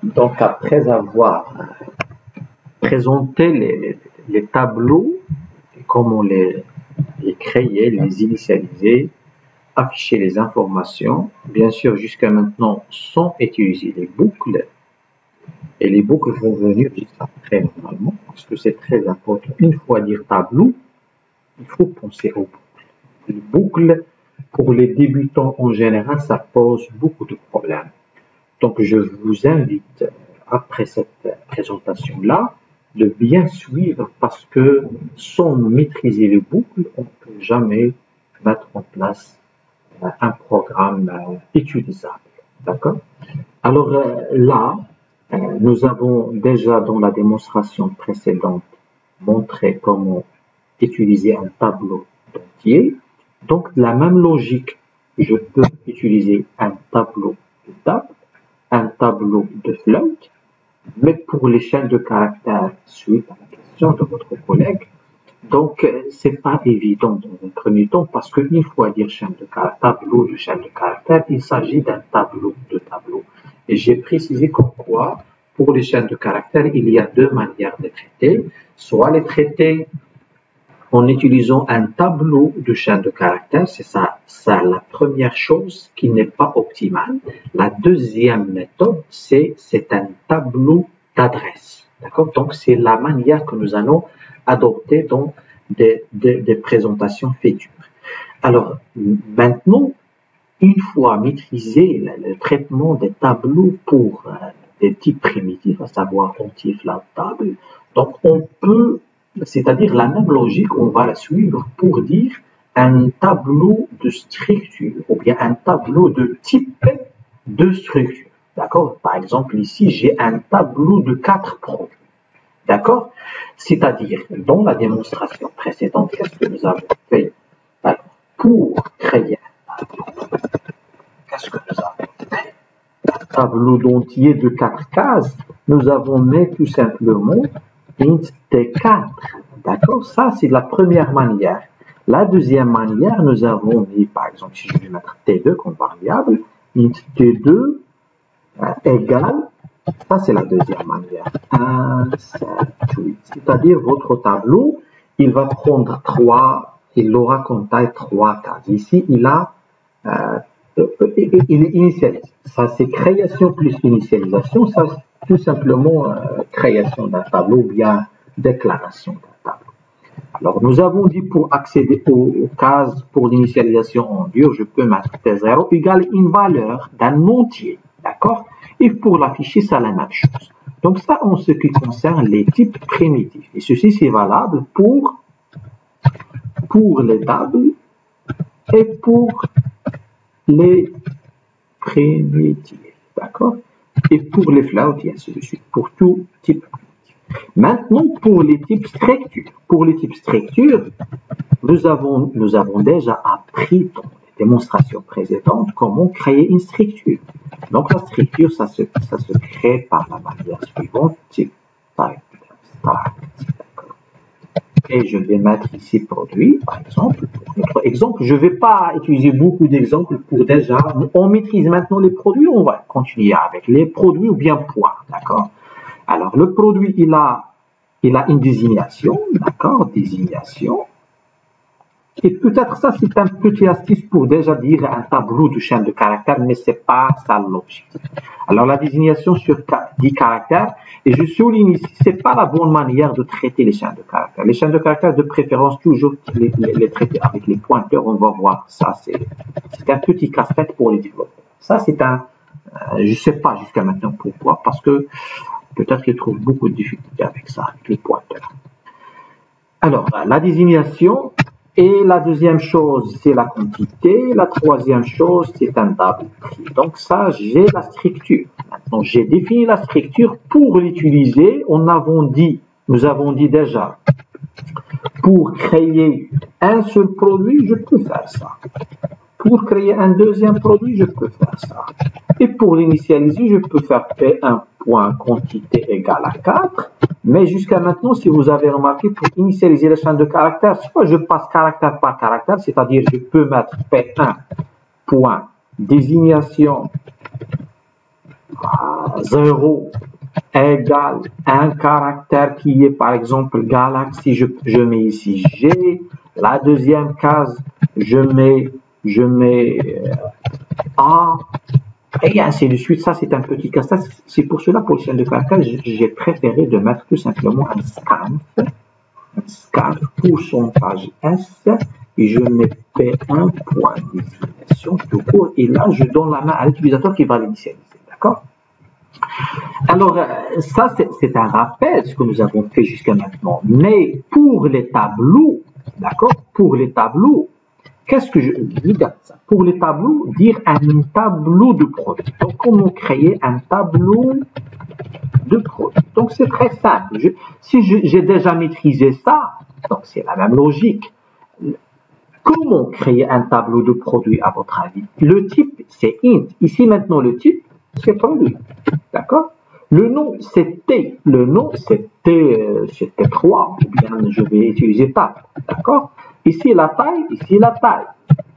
Donc, après avoir présenté les tableaux, et comment les créer, les initialiser, afficher les informations, bien sûr, jusqu'à maintenant, sans utiliser les boucles, et les boucles vont venir juste après, normalement, parce que c'est très important. Une fois dire tableau, il faut penser aux boucles. Les boucles, pour les débutants en général, ça pose beaucoup de problèmes. Donc, je vous invite, après cette présentation-là, de bien suivre parce que sans maîtriser les boucles, on ne peut jamais mettre en place un programme utilisable. D'accord? Alors là, nous avons déjà dans la démonstration précédente montré comment utiliser un tableau d'entier. Donc, la même logique, je peux utiliser un tableau de table, un tableau de float, mais pour les chaînes de caractères, suite à la question de votre collègue, donc c'est pas évident dans un premier temps parce qu'une fois dire tableau de chaîne de caractères, il s'agit d'un tableau de tableau. Et j'ai précisé comme quoi, pour les chaînes de caractères, il y a deux manières de traiter, soit les traiter en utilisant un tableau de chaîne de caractères, c'est ça la première chose qui n'est pas optimale. La deuxième méthode, c'est un tableau d'adresse. D'accord? Donc, c'est la manière que nous allons adopter dans des présentations futures. Alors, maintenant, une fois maîtrisé le traitement des tableaux pour des types primitifs, à savoir entier, flat, table, donc on peut, c'est-à-dire la même logique, on va la suivre pour dire un tableau de structure ou bien un tableau de type de structure. D'accord? Par exemple, ici, j'ai un tableau de 4 produits. D'accord? C'est-à-dire, dans la démonstration précédente, qu'est-ce que nous avons fait? Alors, pour créer un tableau, qu'est-ce que nous avons fait? Un tableau d'entier de 4 cases, nous avons mis tout simplement int t4. D'accord? Ça, c'est la première manière. La deuxième manière, nous avons mis, par exemple, si je vais mettre t2 comme variable, int t2 égale, ça c'est la deuxième manière, 1, 7, 8. C'est-à-dire votre tableau, il va prendre 3, il aura comme taille 3 cases. Ici, il est initialisé. Ça c'est création plus initialisation, ça c'est tout simplement création d'un tableau ou bien déclaration d'un tableau. Alors, nous avons dit pour accéder aux cases pour l'initialisation en dur, je peux mettre T0 égale une valeur d'un entier. D'accord? Et pour l'afficher, c'est la même chose. Donc, ça, en ce qui concerne les types primitifs. Et ceci, c'est valable pour les tables et pour les primitifs. D'accord? Et pour les floats, et ainsi de suite. Pour tout type primitif. Maintenant, pour les types structures. Pour les types structures, nous avons déjà appris dans les démonstrations précédentes comment créer une structure. Donc, la structure, ça se crée par la manière suivante, type start. Et je vais mettre ici produit, par exemple. Pour notre exemple, je ne vais pas utiliser beaucoup d'exemples pour déjà, on maîtrise maintenant les produits, on va continuer avec les produits ou bien points, d'accord? Alors, le produit, il a une désignation, d'accord, désignation. Et peut-être ça, c'est un petit astuce pour déjà dire un tableau de chaîne de caractères, mais c'est pas ça l'objectif. Alors, la désignation sur 10 caractères, et je souligne ici, c'est pas la bonne manière de traiter les chaînes de caractères. Les chaînes de caractères, de préférence, toujours les traiter avec les pointeurs, on va voir. Ça, c'est un petit casse-tête pour les développeurs. Ça, c'est je sais pas jusqu'à maintenant pourquoi, parce que peut-être qu'ils trouvent beaucoup de difficultés avec ça, avec les pointeurs. Alors, la désignation, et la deuxième chose, c'est la quantité. La troisième chose, c'est un double prix. Donc ça, j'ai la structure. Maintenant, j'ai défini la structure pour l'utiliser. Nous avons dit déjà, pour créer un seul produit, je peux faire ça. Pour créer un deuxième produit, je peux faire ça. Et pour l'initialiser, je peux faire P1.quantité égale à 4. Mais jusqu'à maintenant, si vous avez remarqué, pour initialiser la chaîne de caractères, soit je passe caractère par caractère, c'est-à-dire je peux mettre P1.désignation 0 égale un caractère qui est par exemple galaxie, je mets ici G. La deuxième case, je mets A. Et ainsi de suite. Ça, c'est un petit casse-tête. C'est pour cela, pour le chaîne de caractères, j'ai préféré de mettre tout simplement un scanf pourcentage S, et je mets P1 point désignation tout court, et là, je donne la main à l'utilisateur qui va l'initialiser. D'accord? Alors, ça, c'est un rappel, ce que nous avons fait jusqu'à maintenant. Mais pour les tableaux, d'accord? Pour les tableaux, qu'est-ce que je regarde ça? Pour les tableaux, dire un tableau de produit. Donc, comment créer un tableau de produit? Donc, c'est très simple. Si j'ai déjà maîtrisé ça, donc c'est la même logique. Comment créer un tableau de produit à votre avis? Le type, c'est int. Ici, maintenant, le type, c'est produit. D'accord? Le nom, c'est T. Le nom, c'est T3. Ou bien, je vais utiliser tab. D'accord? Ici, la taille. Ici, la taille.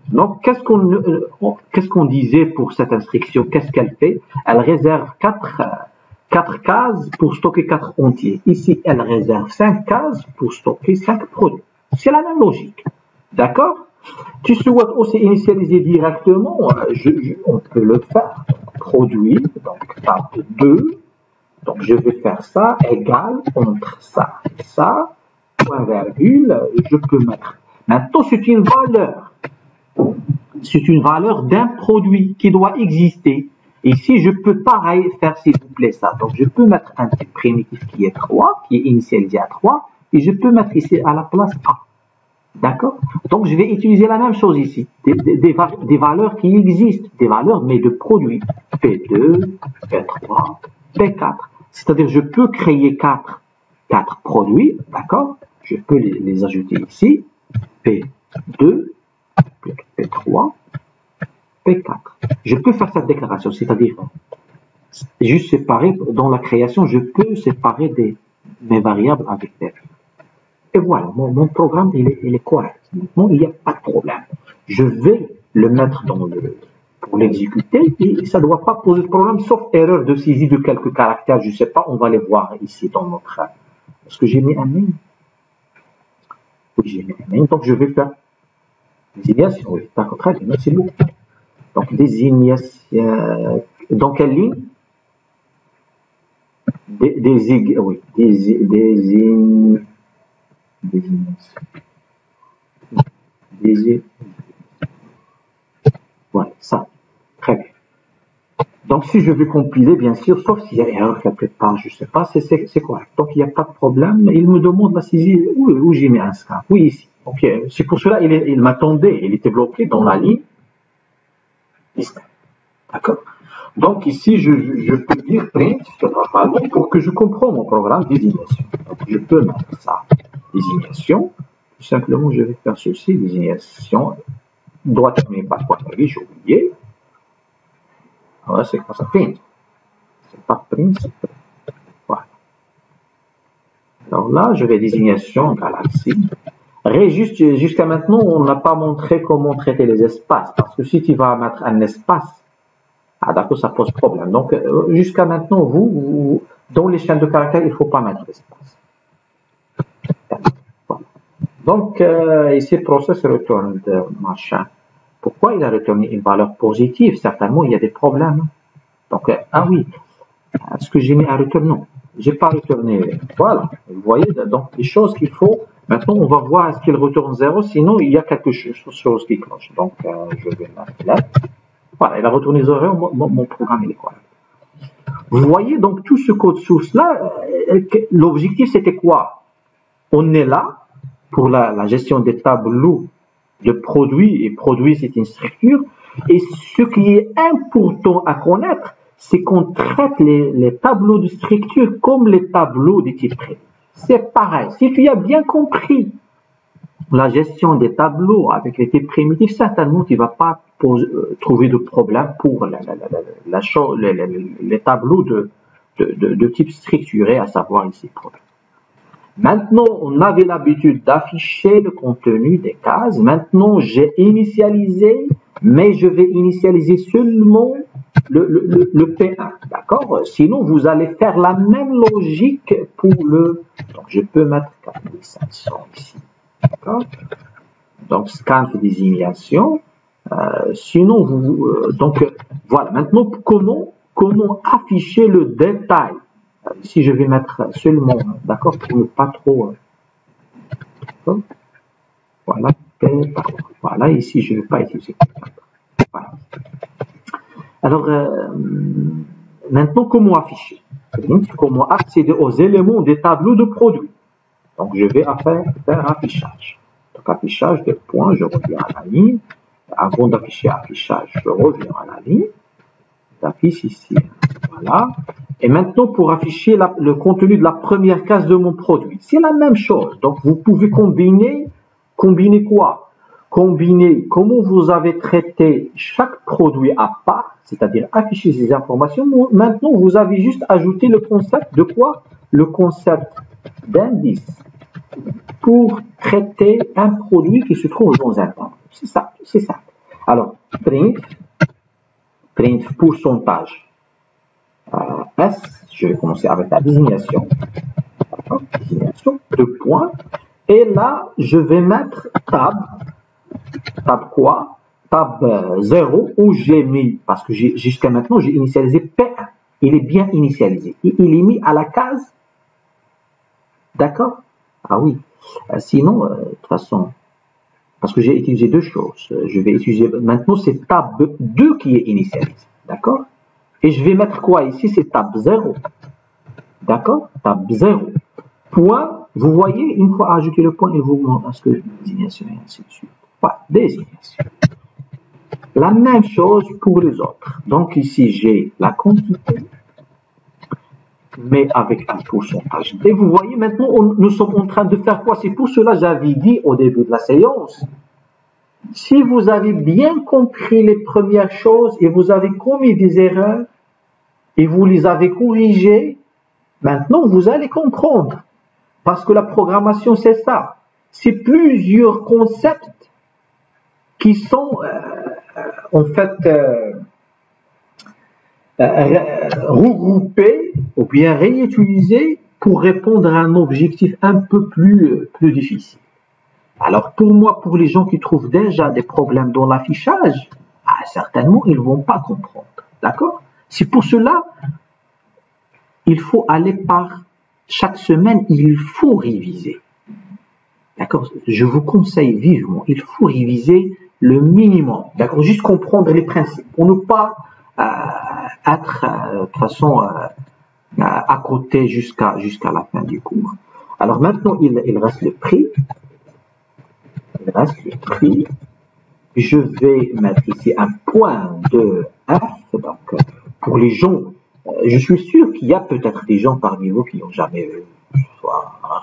Donc, qu'est-ce qu'on disait pour cette instruction? Qu'est-ce qu'elle fait? Elle réserve 4 cases pour stocker 4 entiers. Ici, elle réserve 5 cases pour stocker 5 produits. C'est la même logique. D'accord? Tu souhaites aussi initialiser directement, on peut le faire. Donc, produit, donc tab 2. Donc, je vais faire ça, égal, entre ça et ça, point virgule, je peux mettre. Maintenant, c'est une valeur. C'est une valeur d'un produit qui doit exister. Ici, je peux pareil faire, s'il vous plaît, ça. Donc, je peux mettre un type primitif qui est 3, qui est initialisé à 3, et je peux mettre ici à la place A. D'accord? Donc, je vais utiliser la même chose ici. Des valeurs qui existent, des valeurs, mais de produits. P2, P3, P4. C'est-à-dire, je peux créer 4 produits, d'accord? Je peux les ajouter ici. P2, P3, P4. Je peux faire cette déclaration, c'est-à-dire, juste séparer, dans la création, je peux séparer mes variables avec des. Et voilà, mon programme, il est correct. Maintenant, il n'y a pas de problème. Je vais le mettre pour l'exécuter et ça ne doit pas poser de problème, sauf erreur de saisie de quelques caractères. Je ne sais pas, on va les voir ici dans notre. Est-ce que j'ai mis un mail? Oui, j'ai mis un mail. Donc, je vais faire désignation. Oui, d'accord, très bien, merci beaucoup. Donc, désignation. Dans quelle ligne? Oui, désignation. Voilà, ça. Très bien. Donc, si je veux compiler, bien sûr, sauf s'il y a erreur quelque part, je ne sais pas, c'est correct. Donc, il n'y a pas de problème. Il me demande la saisie. Où j'ai mis un scan? Oui, ici. Donc, c'est pour cela il m'attendait. Il était bloqué dans la ligne. D'accord? Donc, ici, je peux dire print, normalement, pour que je comprenne mon programme désignation. Donc, je peux mettre ça. Désignation. Tout simplement, je vais faire ceci. Désignation. Doit terminer par quoi? J'ai oublié. Voilà, c'est quoi ça? Print. C'est pas print, c'est print. Voilà. Alors là, je vais désignation galaxie. Jusqu'à maintenant, on n'a pas montré comment traiter les espaces. Parce que si tu vas mettre un espace, d'accord, ça pose problème. Donc, jusqu'à maintenant, vous, dans les chaînes de caractères, il ne faut pas mettre d'espace. Voilà. Donc, ici, process return de machin. Pourquoi il a retourné une valeur positive? Certainement, il y a des problèmes. Donc, ah oui, est-ce que j'ai mis un return? Non, je n'ai pas retourné. Voilà, vous voyez, donc des choses qu'il faut. Maintenant, on va voir est-ce qu'il retourne 0, sinon il y a quelque chose qui cloche. Donc, je vais mettre là. Voilà, il a retourné 0, mon programme il est correct. Vous voyez, donc tout ce code source-là, l'objectif c'était quoi? On est là pour la gestion des tableaux de produits, et produit c'est une structure, et ce qui est important à connaître, c'est qu'on traite les tableaux de structure comme les tableaux de type pré. C'est pareil. Si tu as bien compris la gestion des tableaux avec les types primitifs, certainement tu ne vas pas trouver de problème pour les tableaux de type structuré, à savoir ici produit. Maintenant, on avait l'habitude d'afficher le contenu des cases. Maintenant, j'ai initialisé, mais je vais initialiser seulement le P1, d'accord? Sinon, vous allez faire la même logique pour le... Donc, je peux mettre 4500 ici, d'accord? Donc, scan de désignation. Sinon, donc, voilà. Maintenant, comment afficher le détail? Ici, je vais mettre seulement, d'accord, pour ne pas trop... voilà, voilà, ici, je ne vais pas utiliser. Voilà. Alors, maintenant, comment afficher? Comment accéder aux éléments des tableaux de produits? Donc, je vais faire affichage. Donc, affichage de points, je reviens à la ligne. Avant d'afficher affichage, je reviens à la ligne. J'affiche ici. Voilà. Et maintenant, pour afficher le contenu de la première case de mon produit, c'est la même chose. Donc, vous pouvez combiner quoi? Combiner comment vous avez traité chaque produit à part, c'est-à-dire afficher ces informations. Maintenant, vous avez juste ajouté le concept de quoi? Le concept d'indice pour traiter un produit qui se trouve dans un tableau. C'est ça, c'est ça. Alors, print pourcentage S, je vais commencer avec la désignation. Désignation, 2 points. Et là, je vais mettre tab quoi? Tab 0 où j'ai mis, parce que jusqu'à maintenant, j'ai initialisé P1. Il est bien initialisé. Il est mis à la case. D'accord? Ah oui. Sinon, de toute façon, parce que j'ai utilisé deux choses. Je vais utiliser, maintenant, c'est tab 2 qui est initialisé. D'accord? Et je vais mettre quoi ici? C'est tab 0. D'accord? Tab 0. Point, vous voyez, une fois ajouté le point, il vous montre ce que désignation et ainsi de suite. Voilà, désignation. La même chose pour les autres. Donc ici, j'ai la quantité, mais avec un pourcentage. Et vous voyez, maintenant, nous sommes en train de faire quoi? C'est pour cela que j'avais dit au début de la séance, si vous avez bien compris les premières choses et vous avez commis des erreurs et vous les avez corrigées, maintenant, vous allez comprendre. Parce que la programmation, c'est ça. C'est plusieurs concepts qui sont en fait regroupés ou bien réutilisés pour répondre à un objectif un peu plus difficile. Alors pour moi, pour les gens qui trouvent déjà des problèmes dans l'affichage, certainement, ils ne vont pas comprendre. D'accord? C'est pour cela il faut aller par chaque semaine, il faut réviser. D'accord? Je vous conseille vivement, il faut réviser le minimum. D'accord? Juste comprendre les principes pour ne pas être de toute façon à côté jusqu'à la fin du cours. Alors maintenant, il reste le prix. Il reste le prix. Je vais mettre ici un point de F. Donc, pour les gens, je suis sûr qu'il y a peut-être des gens parmi vous qui n'ont jamais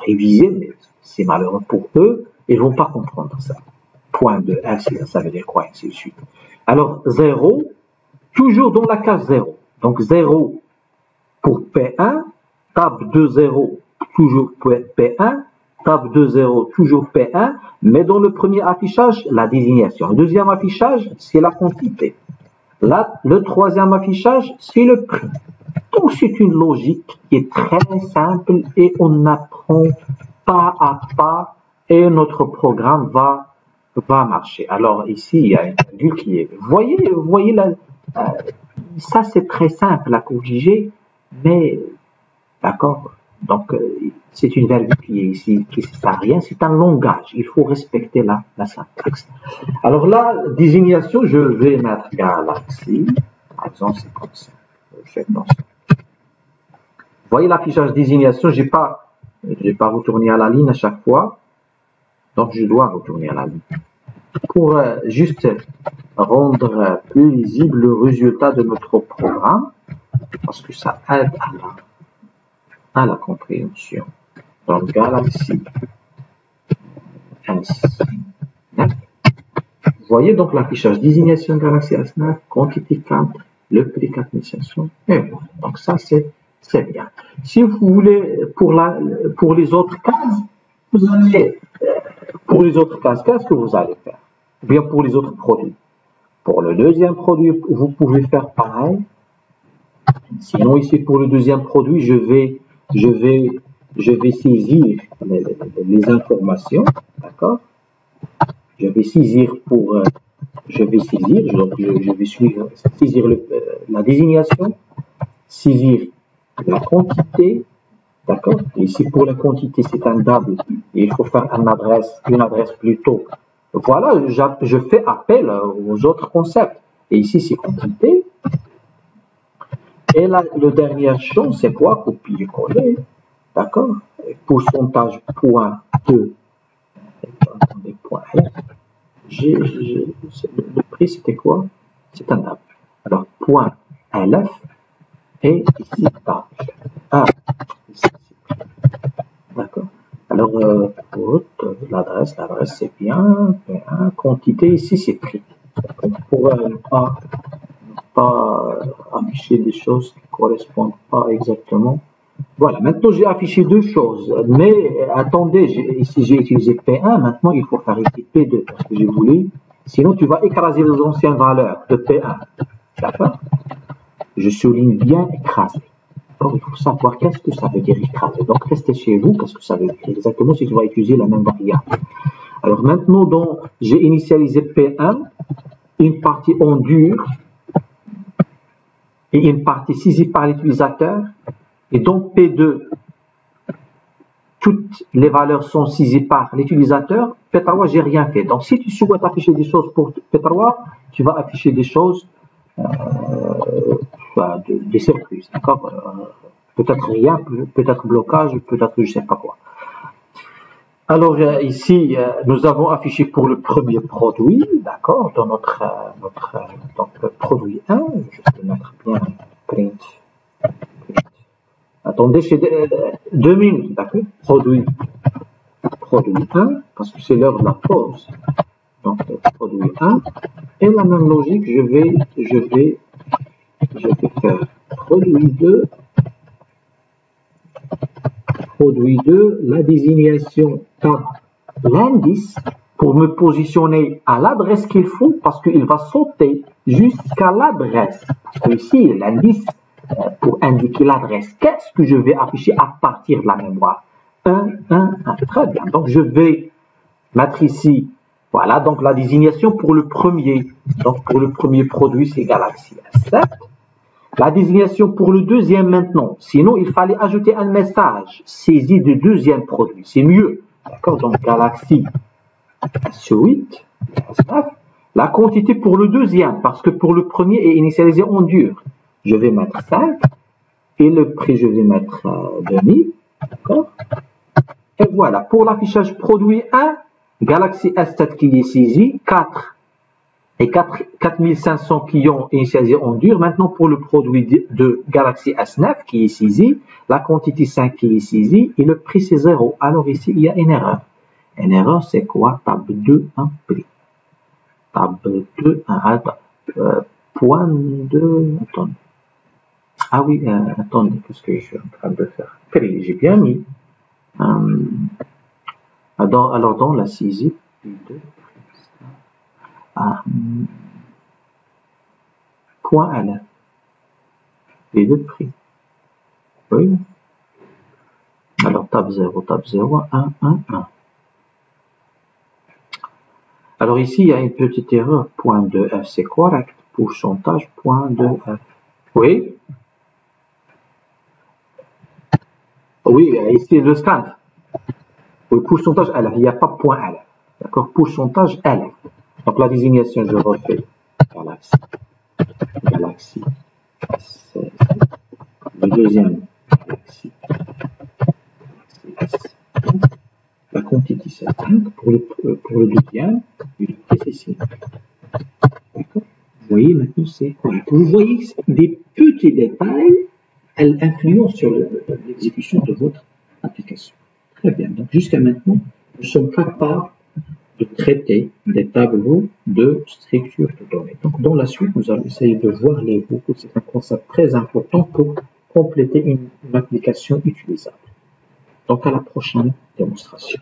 révisé, mais c'est malheureux pour eux, ils ne vont pas comprendre ça. Point de F, ça veut dire quoi, ainsi de suite. Alors, 0, toujours dans la case 0. Donc, 0 pour P1, tab 2, 0, toujours P1, tab 2, 0, toujours P1, mais dans le premier affichage, la désignation. Le deuxième affichage, c'est la quantité. Là, le troisième affichage, c'est le prix. Donc, c'est une logique qui est très simple et on apprend pas à pas et notre programme va marcher. Alors, ici, il y a une virgule qui est... Vous voyez là, ça, c'est très simple à corriger, mais d'accord. Donc, c'est une virgule qui est ici, qui ne sert à rien. C'est un langage. Il faut respecter la syntaxe. Alors là, désignation, je vais mettre Galaxy. Par exemple, c'est comme ça. Vous voyez l'affichage désignation, je n'ai pas retourné à la ligne à chaque fois. Donc, je dois retourner à la ligne. Pour juste rendre plus lisible le résultat de notre programme, parce que ça aide à la compréhension. Donc, Galaxy S9. Vous voyez donc l'affichage désignation Galaxy S9, quantité 4, le prix 4500. Et voilà. Donc, ça, c'est bien. Si vous voulez, pour les autres cases, vous allez, qu'est-ce que vous allez faire? Ou bien pour les autres produits. Pour le deuxième produit, vous pouvez faire pareil. Sinon, ici, pour le deuxième produit, je vais saisir les informations, d'accord? Je vais saisir donc je vais saisir la désignation, saisir la quantité, d'accord? Ici, pour la quantité, c'est un double, et il faut faire une adresse plutôt. Voilà, je fais appel aux autres concepts. Et ici, c'est quantité. Et là, la dernière chose, c'est quoi? Copier-coller. D'accord? Pourcentage point 2. Attendez, point F. Le prix, c'était quoi? C'est un double. Alors, point LF. Et ici, table. Ah, ici, d'accord. Alors, l'adresse c'est bien. Quantité, ici, c'est prix. Pour ne pas afficher des choses qui ne correspondent pas exactement. Voilà, maintenant j'ai affiché deux choses, mais attendez, ici j'ai utilisé P1, maintenant il faut faire ici P2, parce que j'ai voulu, sinon tu vas écraser les anciennes valeurs de P1, d'accord? Je souligne bien écraser. Donc il faut savoir qu'est-ce que ça veut dire écraser. Donc restez chez vous, qu'est-ce que ça veut dire exactement si tu vas utiliser la même variable. Alors maintenant, j'ai initialisé P1, une partie en dur, et une partie saisie par l'utilisateur, et donc P2, toutes les valeurs sont saisies par l'utilisateur. P3, j'ai rien fait. Donc si tu souhaites afficher des choses pour P3, tu vas afficher des choses, des circuits, d'accord? Peut-être rien, peut-être blocage, peut-être je ne sais pas quoi. Alors ici, nous avons affiché pour le premier produit, d'accord, dans notre produit 1, je vais mettre bien print. Attendez, c'est 2 minutes, d'accord, produit 1, parce que c'est l'heure de la pause. Donc produit 1, et la même logique, je vais faire produit 2, la désignation tab l'indice pour me positionner à l'adresse qu'il faut, parce qu'il va sauter jusqu'à l'adresse. Parce que ici, l'indice, pour indiquer l'adresse, qu'est-ce que je vais afficher à partir de la mémoire? 1, 1, 1. Très bien. Donc, je vais mettre ici, voilà, donc la désignation pour le premier. Donc, pour le premier produit, c'est Galaxy S7. La désignation pour le deuxième maintenant. Sinon, il fallait ajouter un message saisi du deuxième produit. C'est mieux. D'accord? Donc, Galaxy S8, S9. La quantité pour le deuxième, parce que pour le premier est initialisé en dur. Je vais mettre 5. Et le prix, je vais mettre 2000. D'accord? Et voilà. Pour l'affichage produit 1, Galaxy S7 qui est saisi, 4. Et 4500 qui ont initialisé en dur. Maintenant, pour le produit de Galaxy S9 qui est saisi, la quantité 5 qui est saisie et le prix c'est 0. Alors ici, il y a une erreur. Une erreur, c'est quoi? Table 2, 1, prix. Table 2, 1, attends. Point 2, attendez. Ah oui, attendez, qu'est-ce que je suis en train de faire? Prix, j'ai bien mis. Alors, dans la saisie, 2, point L. Les deux prix. Oui. Alors, tab 0, 1, 1, 1. Alors ici, il y a une petite erreur. Point 2F, c'est correct. Pourcentage, point 2F. Oui. Oui, ici, le scan. Oui, pourcentage L. Il n'y a pas point L. D'accord? Pourcentage L. Donc, la désignation, je refais. Galaxy. Le deuxième, Galaxy. La quantité, c'est 5. Pour le deuxième, il est ici. D'accord? Vous voyez, maintenant, c'est correct. Vous voyez, des petits détails, elles influencent sur l'exécution de votre application. Très bien. Donc, jusqu'à maintenant, nous sommes capables de traiter des tableaux de structure de données. Donc, dans la suite, nous allons essayer de voir les groupes. C'est un concept très important pour compléter une application utilisable. Donc, à la prochaine démonstration.